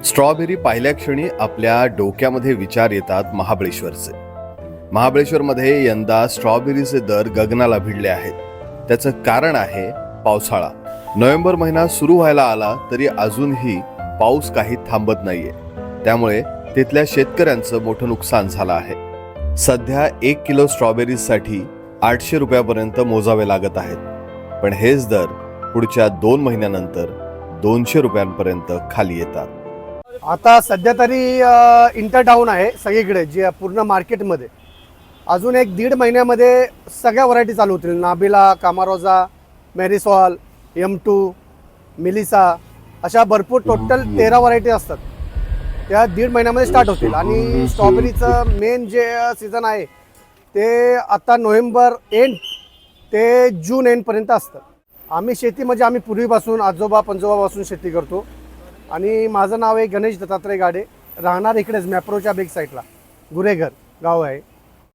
Strawberry पाहिल्या क्षणी आपल्या डोक्यामध्ये विचार येतात महाबळेश्वरचे. महाबळेश्वरमध्ये यंदा स्ट्रॉबेरीचे दर गगनाला भिडले आहेत. त्याचं कारण आहे पावसाळा. नोव्हेंबर महिना सुरू व्हायला आला तरी अजूनही पाऊस काही थांबत नाहीये. त्यामुळे तिथल्या शेतकऱ्यांचं मोठं नुकसान झालं आहे. सध्या 1 किलो स्ट्रॉबेरीसाठी 800 रुपयापर्यंत मोजावे लागत आहेत. पण हेच दर पुढच्या 2 महिन्यानंतर 200 रुपयांपर्यंत खाली येतात. आता सध्या तरी इंटर डाऊन आहे सगळीकडे, जे पूर्ण मार्केटमध्ये. अजून 1-1.5 महिन्यामध्ये सगळ्या व्हरायटी चालू होतील. नाबिला, कामारोजा, मेरीसॉल, M2, मिलिसा, अशा भरपूर टोटल 13 व्हरायटी असतात. त्या 1.5 महिन्यामध्ये स्टार्ट होतील. आणि स्ट्रॉबेरीचं मेन जे सीझन आहे ते आता नोव्हेंबर एंड ते जून एंडपर्यंत असतं. आम्ही शेती म्हणजे आम्ही पूर्वीपासून आजोबा पंजोबापासून शेती करतो. आणि माझं नाव आहे गणेश दत्तात्रय गाडे, राहणार इकडेच मॅप्रोच्या बेक साईडला, गुरेघर गाव आहे.